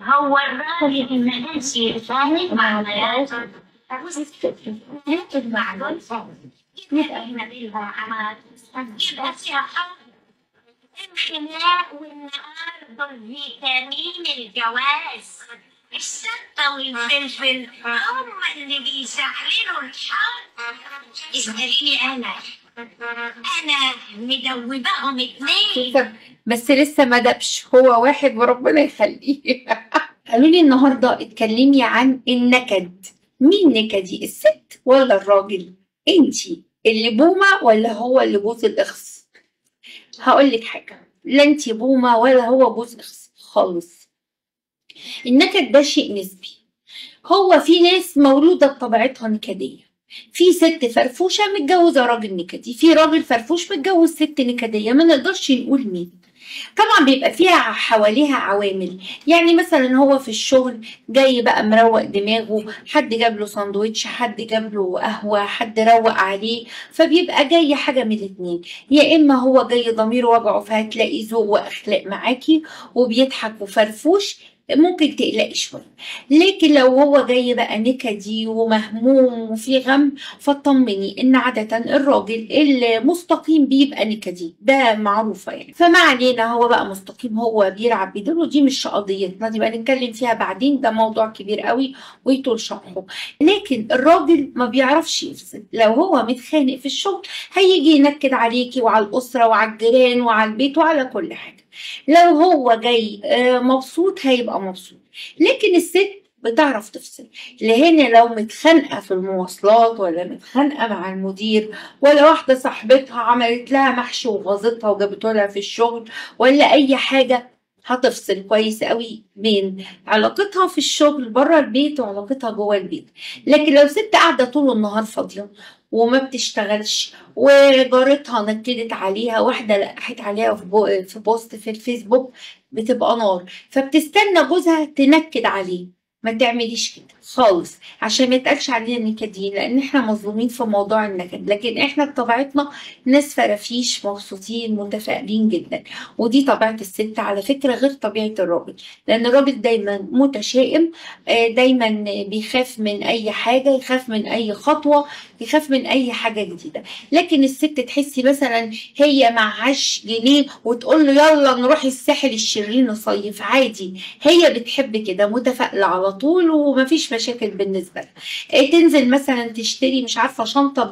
هو الراجل ما كانش يتفاهم مع الناس مع دول يبقى هنا بينهم عمل يبقى فيها حب الخناق والنقار فيتامين الجواز. الشطة والفلفل هم اللي بيسحروا الحب. اسأليني أنا مدوباهم اتنين. بس لسه ما دبش، هو واحد وربنا يخليه. قالوا لي النهارده اتكلمي عن النكد. مين نكدي، الست ولا الراجل؟ انتي اللي بومه ولا هو اللي بوز الاخس؟ هقول لك حاجه، لا انتي بومه ولا هو بوز اخس خالص. النكد ده شيء نسبي. هو في ناس مولوده بطبيعتها نكديه، في ست فرفوشه متجوزه راجل نكدي، في راجل فرفوش متجوز ست نكديه، ما نقدرش نقول مين. طبعا بيبقى فيها حواليها عوامل، يعني مثلا هو في الشغل جاي بقى مروق دماغه، حد جاب له ساندوتش، حد جاب له قهوه، حد روق عليه، فبيبقى جاي حاجه من الاتنين، يا اما هو جاي ضميره وجعه فهتلاقي ذوق واخلاق معاكي وبيضحك وفرفوش، ممكن تقلقي شويه. لكن لو هو جاي بقى نكدي ومهموم وفي غم، فطمني ان عاده الراجل المستقيم بيبقى نكدي، ده معروفه يعني. فما علينا، هو بقى مستقيم، هو بيلعب بدور، ودي مش قضيتنا، دي بقى نتكلم فيها بعدين، ده موضوع كبير قوي ويطول شرحه. لكن الراجل ما بيعرفش يفصل، لو هو متخانق في الشغل هيجي ينكد عليكي وعلى الاسره وعلى الجيران وعلى البيت وعلى كل حاجه. لو هو جاي مبسوط هيبقى مبسوط. لكن الست بتعرف تفصل، لهنا لو متخانقه في المواصلات، ولا متخانقه مع المدير، ولا واحده صاحبتها عملت لها محشي وغاظتها وجابته لها في الشغل، ولا اي حاجه، هتفصل كويس قوي بين علاقتها في الشغل بره البيت وعلاقتها جوه البيت. لكن لو ست قاعده طول النهار فاضيه وما بتشتغلش، وجارتها نكدت عليها، واحده لقحت عليها في بوست في الفيسبوك، بتبقى نار، فبتستنى جوزها تنكد عليه. ما تعمليش كده خالص، عشان ما يتقالش علينا نكدين، لان احنا مظلومين في موضوع النكد. لكن احنا بطبيعتنا ناس فرافيش مبسوطين متفائلين جدا، ودي طبيعه الست على فكره، غير طبيعه الراجل، لان الراجل دايما متشائم، دايما بيخاف من اي حاجه، يخاف من اي خطوه، يخاف من اي حاجه جديده. لكن الست تحسي مثلا هي معهاش جنيه وتقول له يلا نروح الساحل الشرير نصيف، عادي، هي بتحب كده، متفائله على طول ومفيش مشاكل بالنسبه لها. تنزل مثلا تشتري مش عارفه شنطه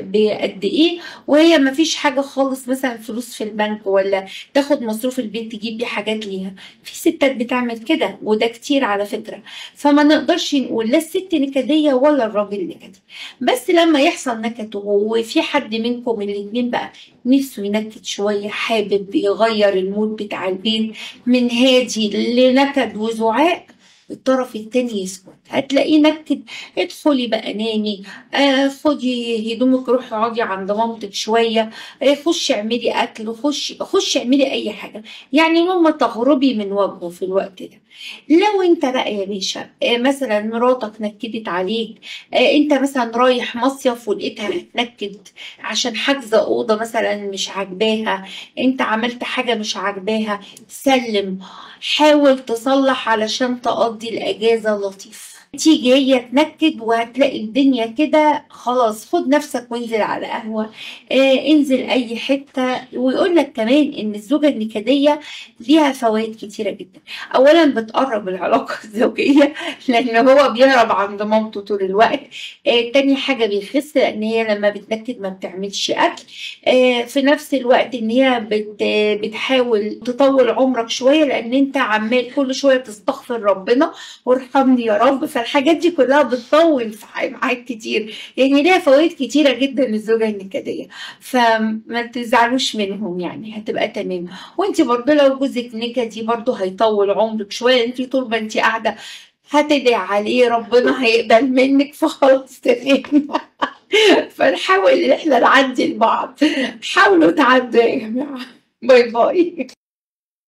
بقد ايه، وهي مفيش حاجه خالص، مثلا فلوس في البنك، ولا تاخد مصروف البيت تجيب بيه حاجات ليها. في ستات بتعمل كده وده كتير على فكره. فما نقدرش نقول لا الست نكديه ولا الراجل نكدي. بس لما يحصل نكد وفي حد منكم الاتنين بقى نفسه ينكد شويه، حابب يغير المود بتاع البيت من هادي لنكد وزعاق، الطرف التاني يسكت، هتلاقيه نكد. ادخلي بقى نامي، خدي هدومك روحي اقعدي عند مامتك شويه، خشي اعملي اكل، خشي اعملي اي حاجه، يعني ماما تغربي من وجهه في الوقت ده. لو انت بقى يا باشا مثلا مراتك نكدت عليك، انت مثلا رايح مصيف ولقيتها بتنكد عشان حاجزه اوضه مثلا مش عاجباها، انت عملت حاجه مش عاجباها، سلم، حاول تصلح علشان تقضي الاجازه لطيف. تيجي هي تنكد وهتلاقي الدنيا كده خلاص، خد نفسك وانزل على قهوه، انزل اي حته. ويقول لك كمان ان الزوجه النكديه ليها فوائد كتيره جدا. اولا بتقرب العلاقه الزوجيه لان هو بيهرب عند مامته طول الوقت. تاني حاجه بيخس، لان هي لما بتنكد ما بتعملش اكل. في نفس الوقت ان هي بتحاول تطول عمرك شويه، لان انت عمال كل شويه تستغفر ربنا وارحمني يا رب، فالحاجات دي كلها بتطول معاك كتير، يعني ليها فوائد كتيره جدا للزوجه النكديه. فما تزعلوش منهم، يعني هتبقى تمام. وانت برضه لو جوزك نكدي برضه هيطول عمرك شويه، انت طول ما انت قاعده هتدعي عليه ربنا هيقبل منك، فخلاص تمام. فنحاول ان احنا نعدي لبعض، حاولوا تعدوا يا جماعه. باي باي.